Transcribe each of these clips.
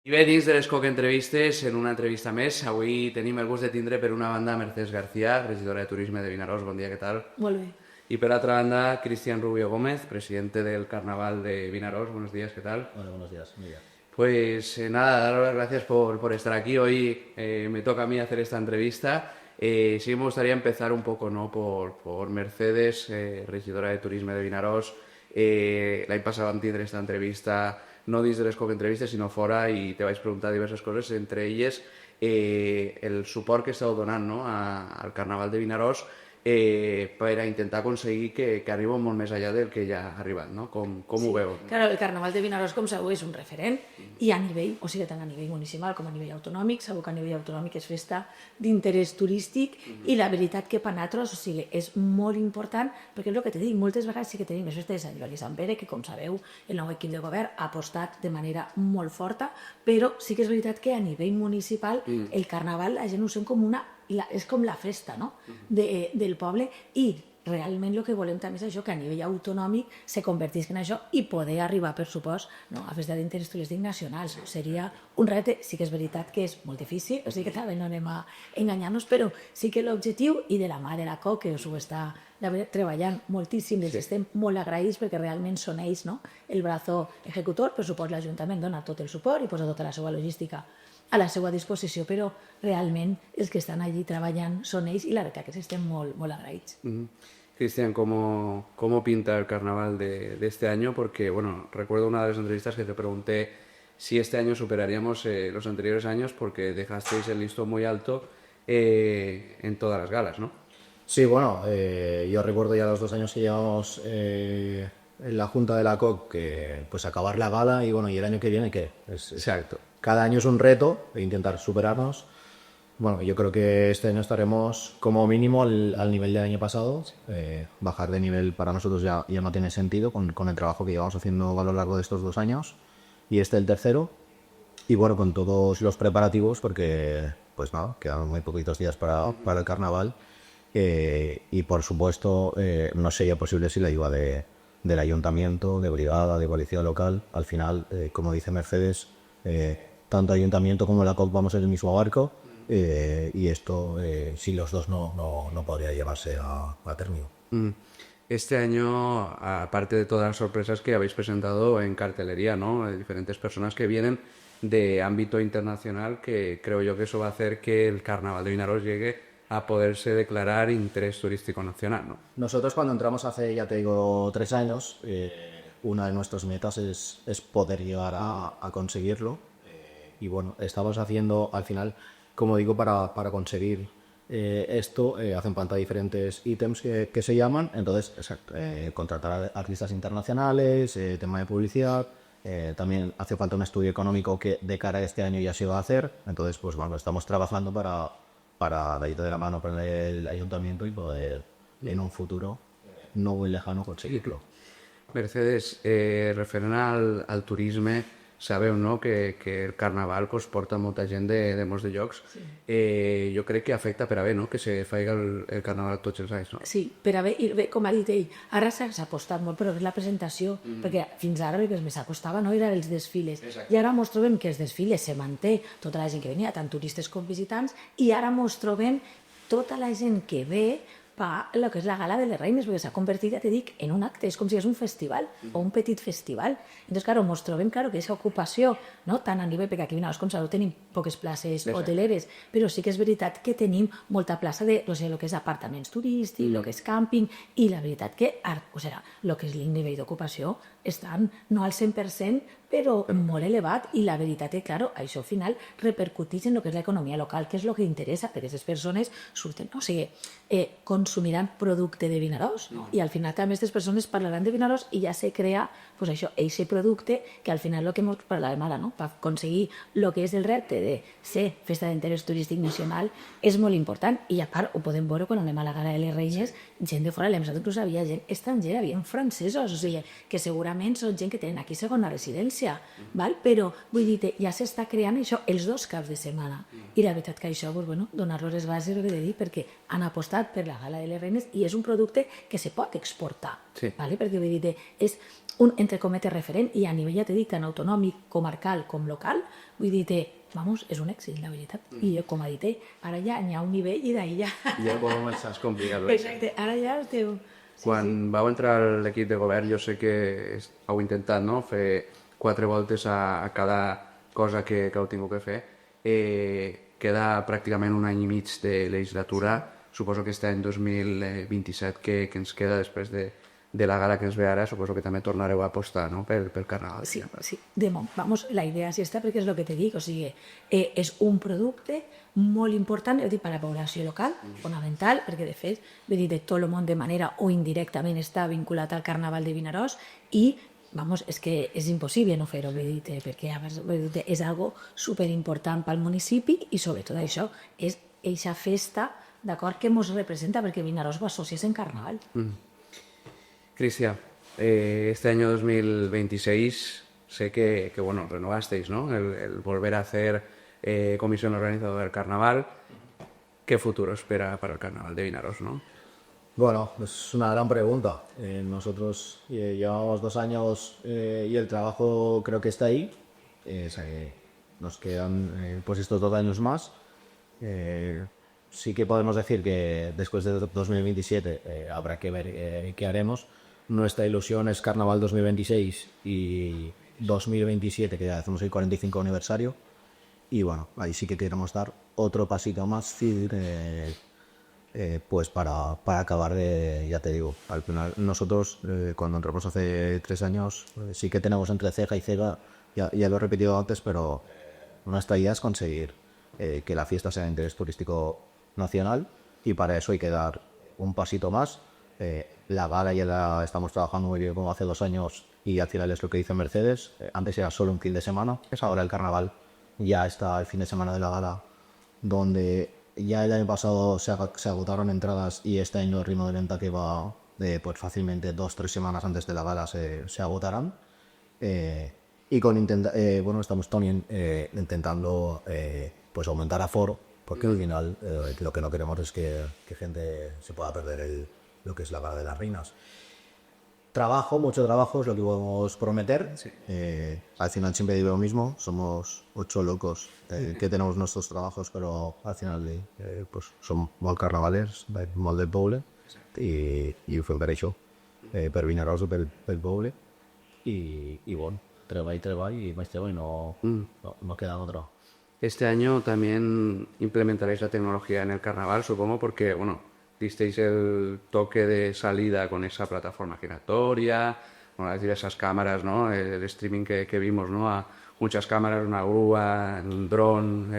I bé, dins de les Coc Entrevistes, en una entrevista més, avui tenim el gust de tindre per una banda Mercedes García, regidora de Turisme de Vinaròs. Bon dia, què tal? Molt bé. Y por otra banda, Cristian Rubio Gómez, presidente del Carnaval de Vinaròs. Buenos días, ¿qué tal? Hola, buenos días. Muy bien. Pues nada, daros las gracias por estar aquí. Hoy me toca a mí hacer esta entrevista. Sí me gustaría empezar un poco, ¿no?, por Mercedes, regidora de Turisme de Vinaròs. L'any passat vam tindre esta entrevista, no dins de les Coc Entrevistes, sinó fora, i te vaig preguntar diverses coses, entre elles el suport que esteu donant, no?, al Carnaval de Vinaròs, per a intentar aconseguir que arribi molt més allà del que ja ha arribat, no? Com ho veu? Claro, el Carnaval de Vinaròs, com sabeu, és un referent i a nivell, o sigui, tant a nivell municipal com a nivell autonòmic, sabeu que a nivell autonòmic és festa d'interès turístic i la veritat que per nosaltres, o sigui, és molt important perquè és el que te dic, moltes vegades sí que tenim les festes de Sant Joan i Sant Pere, que com sabeu el nou equip de govern ha apostat de manera molt forta, però sí que és veritat que a nivell municipal el Carnaval la gent ho sent com és com la festa, no?, del poble, i realment el que volem també és això, que a nivell autonòmic se convertís en això i poder arribar, per supost, no, a festa d'interès turístic nacionals. Seria un repte, sí que és veritat que és molt difícil, o sigui que també no anem a enganyar-nos, però sí que l'objectiu, i de la mà de la COC, que us ho està treballant moltíssim, els estem molt agraïts perquè realment són ells, no?, el brazo ejecutor. Per supost, l'Ajuntament dona tot el suport i posa tota la seva logística a la seva disposició, però realment els que estan allí treballant són ells i la veritat que estem molt, molt agraïts. Cristian, ¿cómo pinta el carnaval de este año? Porque, bueno, recuerdo una de las entrevistas que te pregunté si este año superaríamos los anteriores años, porque dejasteis el listón muy alto en todas las galas, ¿no? Sí, bueno, yo recuerdo ya los 2 años que llevamos en la Junta de la COC, que pues acabar la gala y bueno, y el año que viene, ¿qué? Exacto. Cada año es un reto de intentar superarnos. Bueno, yo creo que este año estaremos como mínimo al nivel del año pasado. Bajar de nivel para nosotros ya no tiene sentido con el trabajo que llevamos haciendo a lo largo de estos 2 años. Y este el tercero. Y bueno, con todos los preparativos, porque pues nada, quedan muy poquitos días para el carnaval. Y por supuesto, no sería posible sin la ayuda del ayuntamiento, de brigada, de policía local. Al final, como dice Mercedes, tanto ayuntamiento como la COP vamos en el mismo barco, y esto, sin los dos, no podría llevarse a término. Este año, aparte de todas las sorpresas que habéis presentado en cartelería, ¿no?, de diferentes personas que vienen de ámbito internacional, que creo yo que eso va a hacer que el Carnaval de Vinaròs llegue a poderse declarar interés turístico nacional, ¿no? Nosotros cuando entramos hace, ya te digo, 3 años, una de nuestras metas es poder llegar a conseguirlo. Y bueno, estamos haciendo, al final, como digo, para conseguir esto, hacen falta diferentes ítems que se llaman. Entonces, contratar a artistas internacionales, tema de publicidad. También hace falta un estudio económico que de cara a este año ya se va a hacer. Entonces, pues bueno, estamos trabajando para de ahí de la mano con el ayuntamiento y poder en un futuro no muy lejano conseguirlo. Mercedes, referent al turisme, sabeu, no?, que el carnaval pues, porta molta gent de molts de llocs. Jo crec que afecta per a bé, no?, que se faci el carnaval tots els anys, no? Sí, per a bé, i bé, com ha dit ell, ara s'ha apostat molt per la presentació, perquè fins ara el que més acostava no eren els desfiles. Exacte. I ara ens trobem que els desfiles se manté tota la gent que venia, tant turistes com visitants, i ara ens trobem tota la gent que ve per el que és la Gala de les Reines, perquè s'ha convertit, ja te dic, en un acte, és com si és un festival o un petit festival. Entonces, claro, ens trobem, claro, que aquesta ocupació, no tant a nivell, perquè aquí a Vinaròs, com sabeu, tenim poques places hoteleres, però sí que és veritat que tenim molta plaça de, o sigui, el que és apartaments turístics, el que és càmping, i la veritat que, o sigui, el que és el nivell d'ocupació estan no al 100%, però molt elevat, i la veritat és que, claro, això al final repercuteix en el que és l'economia local, que és el que interessa, perquè aquestes persones surten, o sigui, consumiran producte de Vinaròs, i al final també aquestes persones parlaran de Vinaròs i ja se crea, pues això, aquest producte que al final el que ens parlàvem ara, no?, per aconseguir el que és el repte de ser festa d'interès turístic nacional és molt important, i a part ho podem veure quan anem a la Gala de les Reines, gent de fora, l'hem sabut que havia gent estrangera, havia francesos, o sigui, que segurament són gent que tenen aquí segona residència, val? Però vull dir, ja s'està creant això els 2 caps de setmana, i la veritat que això, pues, bueno, donar-los les bases, el que he de dir, perquè han apostat per la Gala de les Reines i és un producte que se pot exportar, Sí. vale? Perquè vull dir, és un, entre cometes, referent, i a nivell, ja t'he dit, tant autonòmic, comarcal com local, vull dir, vamos, és un èxit, la veritat. I com ha dit ell, ara ja n'hi ha un nivell i d'ahir ja... Ja comença a complicar. Exacte, ara ja el teu... Quan vau entrar a l'equip de govern, jo sé que heu intentat, no?, fer 4 voltes a cada cosa que heu tingut que fer. Queda pràcticament un any i mig de legislatura. Suposo que aquest any 2027 que ens queda després de la gala que ens ve ara, suposo que també tornareu a apostar, no?, pel Carnaval. Sí, sí, vamos, la idea sí està perquè és el que te dic, o sigui, és un producte molt important, per a la població local, fonamental, perquè de fet, vull dir, de tot el món de manera o indirectament està vinculat al Carnaval de Vinaròs i, vamos, és que és impossible no fer-ho, vull dir, perquè és algo superimportant pel municipi i sobretot això, és eixa festa, d'acord, que ens representa, perquè Vinaròs ho associes en Carnaval. Cristian, este año 2026 sé que bueno, renovasteis, ¿no?, el volver a hacer comisión organizadora del carnaval. ¿Qué futuro espera para el carnaval de Vinaròs, no? Bueno, es una gran pregunta. Nosotros llevamos 2 años y el trabajo creo que está ahí. Nos quedan pues estos 2 años más. Sí que podemos decir que después de 2027 habrá que ver qué haremos. Nuestra ilusión es Carnaval 2026 y 2027, que ya hacemos el 45 aniversario. Y bueno, ahí sí que queremos dar otro pasito más, pues para acabar de, ya te digo, al final nosotros cuando entramos hace 3 años sí que tenemos entre ceja y ceja, ya lo he repetido antes, pero nuestra idea es conseguir que la fiesta sea de interés turístico nacional y para eso hay que dar un pasito más. La gala ya la estamos trabajando muy bien como hace 2 años y al final es lo que dice Mercedes. Antes era solo un fin de semana, ahora el carnaval ya está el fin de semana de la gala, donde ya el año pasado se agotaron entradas y este año el ritmo de venta que va pues fácilmente 2-3 semanas antes de la gala se agotarán. Y bueno, estamos también intentando pues aumentar aforo, porque al final lo que no queremos es que gente se pueda perder lo que es la gala de las reinas. Mucho trabajo es lo que podemos prometer. Sí. Al final siempre digo lo mismo, somos 8 locos que tenemos nuestros trabajos, pero al final pues som molt carnavalers, molt del poble i ho fem per això, per Vinaròs o pel poble i bueno, treball i més treball, no queda otra. Este año también implementaréis la tecnología en el carnaval, supongo, porque, bueno, disteis el toque de salida con esa plataforma giratoria, bueno, es decir, esas cámaras, ¿no?, el streaming que vimos, ¿no?, a muchas cámaras, una grúa, un dron.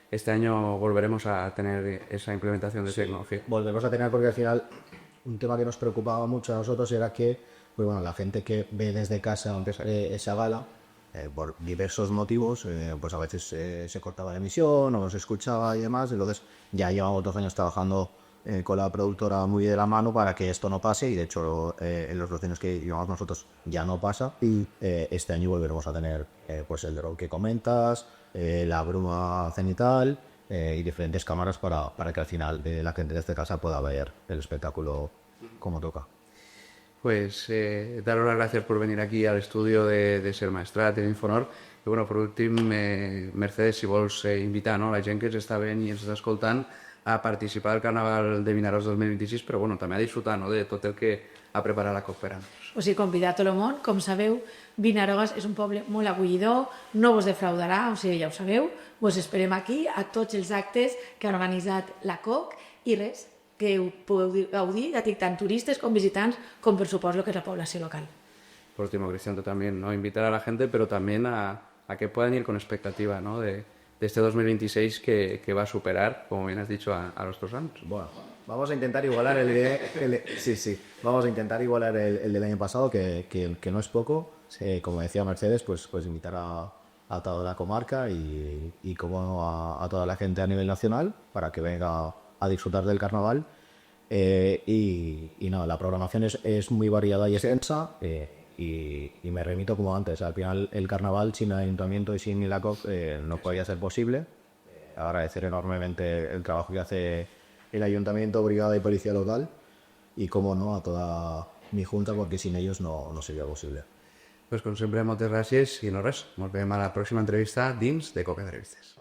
Este año volveremos a tener esa implementación de tecnología. Volvemos a tener, porque al final un tema que nos preocupaba mucho a nosotros era que pues bueno, la gente que ve desde casa esa gala, por diversos motivos, pues a veces se cortaba la emisión o no se escuchaba y demás. Entonces ya llevamos 2 años trabajando con la productora muy de la mano para que esto no pase, y de hecho en los 2 años que llevamos nosotros ya no pasa. Y este año volveremos a tener pues el drone que comentas, la bruma cenital y diferentes cámaras para que al final la gente desde casa pueda ver el espectáculo como toca. Pues daros las gracias por venir aquí al estudio de Ser Maestrat, de Infonor. I bueno, per últim, Mercedes, si vols invitar, no?, la gent que ens està veient i ens està escoltant a participar del Carnaval de Vinaròs 2026, però bueno, també a disfrutar, no?, de tot el que ha preparat la COP per a nosaltres. O sigui, convidat tot el món. Com sabeu, Vinaròs és un poble molt acollidor, no vos defraudarà, o sigui, ja ho sabeu. Vos esperem aquí a tots els actes que ha organitzat la COC i res, que ho podeu gaudir, ja dic, tant turistes com visitants, com per suposo que és la població local. Por último, Cristian, tú también, ¿no?, invitar a la gente, pero también a que puedan ir con expectativa, ¿no?, de este 2026 que va a superar, como bien has dicho, a los 2 años. Bueno, vamos a intentar igualar vamos a intentar igualar el del año pasado, que no es poco. Como decía Mercedes, pues invitar a toda la comarca y como a toda la gente a nivel nacional para que venga a disfrutar del carnaval. Y nada, la programación es muy variada y extensa. Y me remito como antes, al final el carnaval sin el ayuntamiento y sin la COP no podía ser posible. Agradecer enormemente el trabajo que hace el ayuntamiento, brigada y policía local, y como no a mi junta porque sin ellos no sería posible. Pues com sempre, moltes gràcies i no res. Ens veiem a la pròxima entrevista dins de Coca Entrevistes.